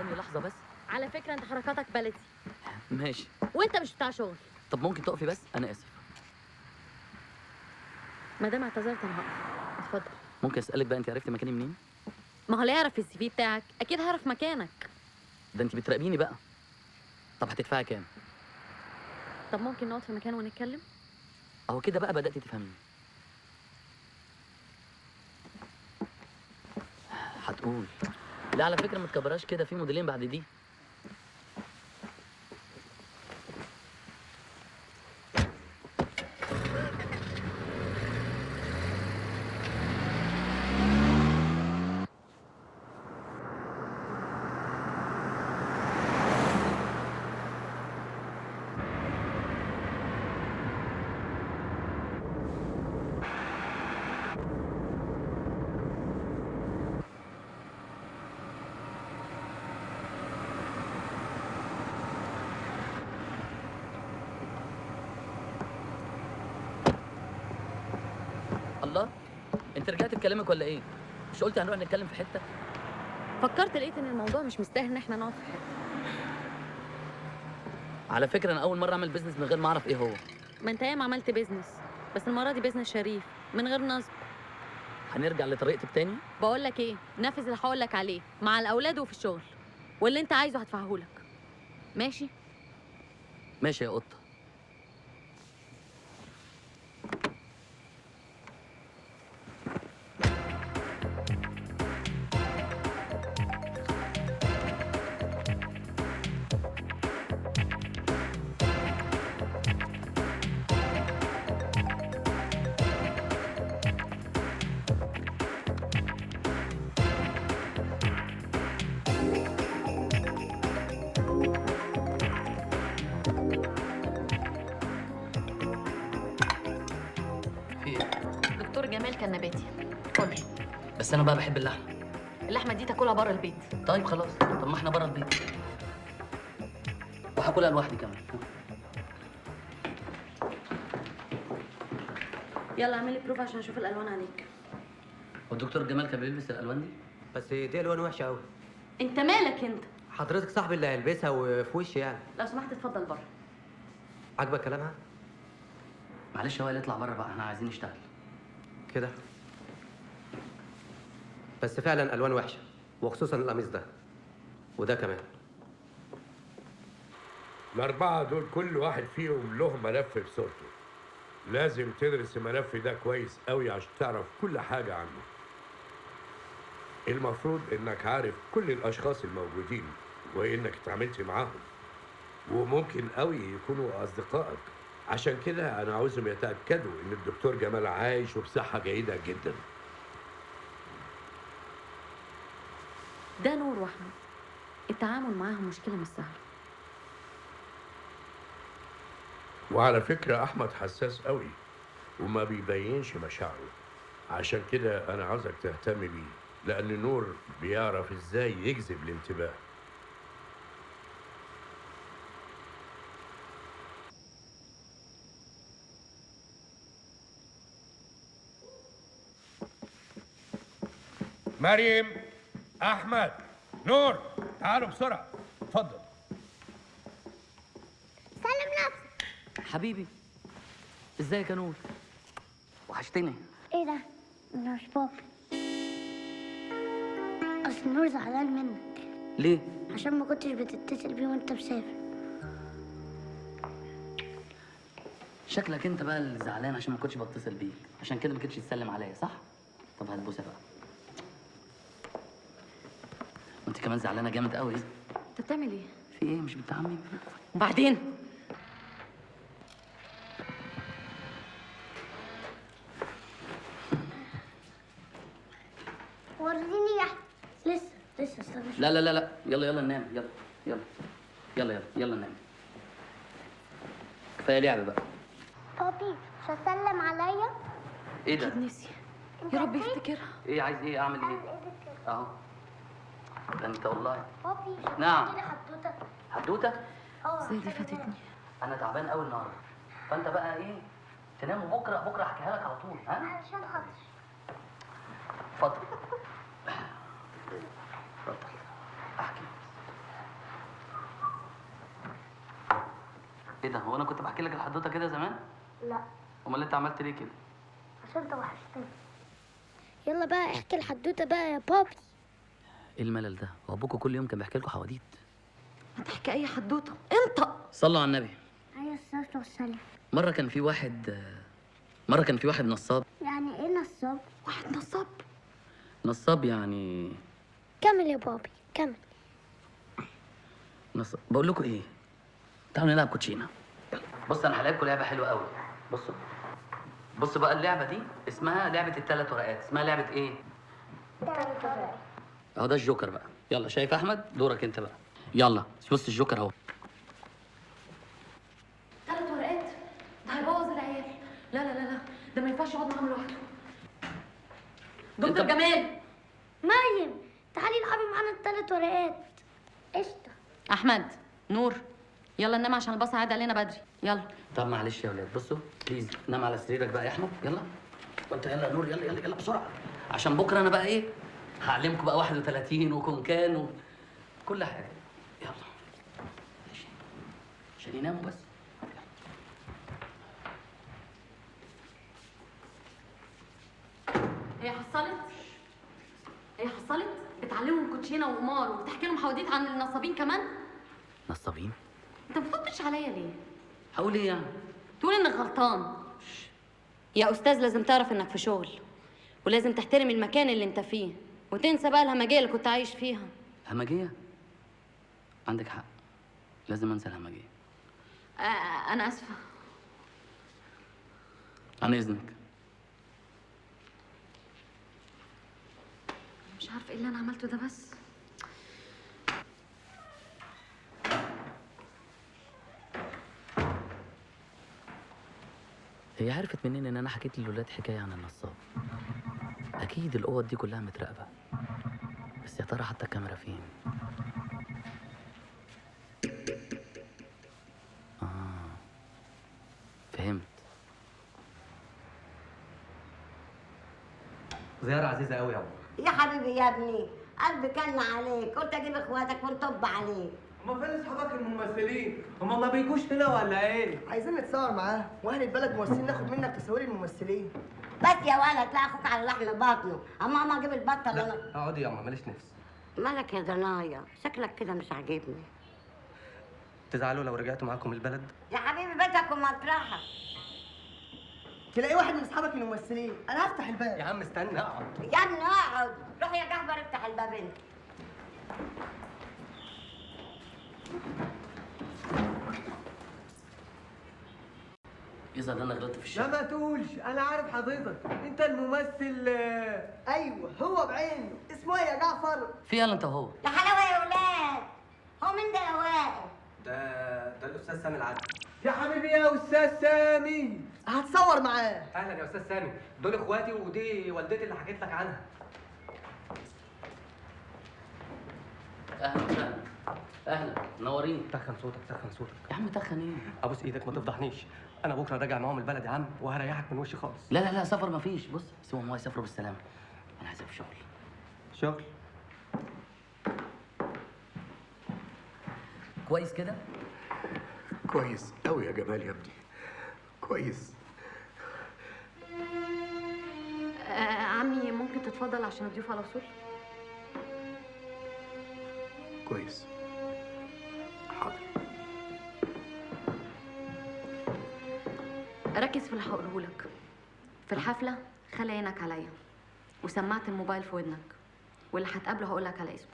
ثانيه لحظه بس. على فكره انت حركاتك بلدي. ماشي. وانت مش بتاع شغل. طب ممكن تقفي بس؟ انا اسف. ما دام اعتذرت انا هقف. اتفضل. ممكن اسالك بقى انت عرفتي مكاني منين؟ ما هو اللي يعرف في السي في بتاعك اكيد هعرف مكانك. ده انت بتراقبيني بقى. طب هتدفعي كام؟ طب ممكن نقعد في مكان ونتكلم؟ اهو كده بقى بدأتي تفهميني. هتقول لا على فكره ما تكبرهاش كده، في موديلين بعد دي. الله، انت رجعت بكلامك ولا ايه؟ مش قلتي هنروح نتكلم في حته؟ فكرت لقيت ان الموضوع مش مستاهل ان احنا نقعد في حته. على فكره انا اول مره اعمل بيزنس من غير ما اعرف ايه هو. ما انت ياما عملت بيزنس، بس المره دي بيزنس شريف من غير نصب. هنرجع لطريقتك تاني؟ بقول لك ايه، نفذ اللي هقول لك عليه مع الاولاد وفي الشغل، واللي انت عايزه هدفعهولك. ماشي؟ ماشي يا قطه. دكتور جمال كان نباتي. قول لي، بس انا بقى بحب اللحمه. اللحمه دي تاكلها بره البيت. طيب خلاص، طب ما احنا بره البيت وهاكلها لوحدي كمان. يلا اعملي بروف عشان اشوف الالوان عليك. والدكتور جمال كان بيلبس الالوان دي؟ بس دي الوان وحشه قوي. انت مالك انت؟ حضرتك صاحبي اللي هيلبسها وفي وشي يعني. لو سمحت اتفضل بره. عاجبك كلامها؟ معلش هو اللي يطلع بره بقى، احنا عايزين نشتغل. كده بس فعلا الوان وحشه، وخصوصا القميص ده وده كمان. الأربعة دول كل واحد فيهم له ملف في صورته. لازم تدرس الملف ده كويس قوي عشان تعرف كل حاجة عنه. المفروض إنك عارف كل الأشخاص الموجودين وإنك اتعاملت معاهم، وممكن قوي يكونوا أصدقائك. عشان كده أنا عاوزهم يتأكدوا إن الدكتور جمال عايش وبصحة جيدة جدا. ده نور واحمد، التعامل معاهم مشكله مش سهله. وعلى فكرة أحمد حساس قوي وما بيبينش مشاعره، عشان كده أنا عاوزك تهتم بيه، لأن نور بيعرف إزاي يجذب الانتباه. مريم، أحمد، نور، تعالوا بسرعة، اتفضل. سلم نفسك. حبيبي ازيك يا نور؟ وحشتني. ايه ده؟ انا مش بابي. اصل نور زعلان منك ليه؟ عشان ما كنتش بتتصل بيه وانت مسافر. شكلك انت بقى اللي زعلان عشان ما كنتش بتصل بيك، عشان كده ما كنتش تسلم عليا، صح؟ طب هات بوسه بقى. وانت كمان زعلانه جامد قوي. انت بتعمل ايه؟ في ايه؟ مش بتعمي؟ وبعدين وريني يا أحمد. لسه استنى. لا لا لا لا، يلا ننام، يلا ننام. كفايه لعب بقى. بابي مش هتسلم عليا؟ ايه ده؟ اكيد نسي. يا رب يفتكرها. ايه عايز ايه؟ اعمل ايه؟ اهو. ده انت والله. بابي مش نعم. هتحكي لي حدوته؟ حدوته؟ ازاي دي فاتتني؟ انا تعبان قوي النهارده، فانت بقى ايه؟ تنام بكره احكيها لك على طول، ها؟ علشان خاطر. اتفضل. اتفضل احكي. ايه ده؟ هو انا كنت بحكي لك الحدوته كده زمان؟ لا، امال انت عملت ليه كده؟ عشان انت وحشتني. يلا بقى احكي الحدوته بقى يا بابي. ايه الملل ده؟ هو ابوكوا كل يوم كان بيحكي لكم حواديت؟ ما تحكي اي حدوته، انطق. صلوا على النبي. عليه الصلاه والسلام. مره كان في واحد نصاب. يعني ايه نصاب؟ واحد نصاب. نصاب يعني كمل يا بابي كمل. نصاب. بقول لكم ايه؟ تعالوا نلعب كوتشينه. بص انا هلعبكم لعبه حلوه قوي. بصوا بقى، اللعبه دي اسمها لعبه الثلاث ورقات. اسمها لعبه ايه؟ اهو ده الجوكر بقى. يلا شايف احمد؟ دورك انت بقى. يلا بص الجوكر اهو. 3 ورقات؟ ده هيبوظ العيال. لا لا لا لا، ده ما ينفعش يقعد معاهم لوحده. دكتور انت- جمال. مريم تعالي العبي معانا الثلاث ورقات. قشطه. احمد، نور، يلا ننام عشان الباص هيعدي علينا بدري. يلا. طب معلش يا ولاد، بصوا بليز نام على سريرك بقى يا احمد. يلا وانت يلا يا نور، يلا يلا يلا بسرعه، عشان بكره انا بقى ايه هعلمكم بقى 31 وكونكان وكل حاجه. يلا ماشي. عشان يناموا بس. هي حصلت بتعلمهم كوتشينه وقمار وبتحكي لهم حواديت عن النصابين كمان. نصابين؟ انت ما بتردش عليا ليه؟ هقول ايه يعني؟ تقول انك غلطان. يا استاذ لازم تعرف انك في شغل، ولازم تحترم المكان اللي انت فيه، وتنسى بقى الهمجيه اللي كنت عايش فيها. همجيه؟ عندك حق، لازم انسى الهمجيه. انا اسفه. عن اذنك. مش عارفه ايه اللي انا عملته ده بس. هي عرفت منين ان انا حكيت للولاد حكايه عن النصاب؟ اكيد الاوض دي كلها متراقبه، بس يا ترى حتى الكاميرا فين؟ فهمت. زياره عزيزه قوي يا عمر. يا حبيبي يا ابني، قلبي كان عليك، قلت اجيب اخواتك ونطب عليك. هما فين اصحابك الممثلين؟ هما ما بيجوش هنا ولا ايه؟ عايزين نتصور معاه، واهل البلد موصين ناخد منك تصوير الممثلين. بس يا ولد، لا اخوك على لحم بطنه، اما ماما اجيب البطه اللي انا. اقعدي يا عمر، ماليش نفس. مالك يا ضنايا؟ شكلك كده مش عاجبني. تزعلوا لو رجعت معاكم البلد؟ يا حبيبي بيتك ومطرحك. تلاقي واحد من اصحابك الممثلين، انا هفتح الباب. يا عم استنى اقعد. يا ابني اقعد، روح يا جحبر افتح الباب انت. يظهر انا غلطت في لا الشغل. ما تقولش، انا عارف حضرتك، انت الممثل. ايوه هو بعينه، اسمه ايه يا جعفر؟ في يلا انت وهو. يا حلاوه يا ولاد، هو مين ده يا واقف؟ ده الاستاذ سامي العدل. يا حبيبي يا استاذ سامي. هتصور معاه. اهلا يا استاذ سامي، دول اخواتي ودي والدتي اللي حكيت لك عنها. اهلا وسهلا. اهلا منورين. تخن صوتك تخن صوتك. يا عم تخن ايه؟ ابوس ايدك ما تفضحنيش، انا بكره راجع معاهم البلد يا عم وهريحك من وشي خالص. لا لا لا، سفر مفيش. بص سيبهم هو يسافروا بالسلامه، انا عايز في شغل. شغل؟ كويس كده؟ كويس قوي يا جمال يا ابني، كويس. عمي ممكن تتفضل عشان الضيوف على وصول؟ كويس. حاضر. ركز في اللي هقوله لك. في الحفله خلي عينك عليا، وسمعت الموبايل في ودنك، واللي هتقابله هقول لك على اسمه.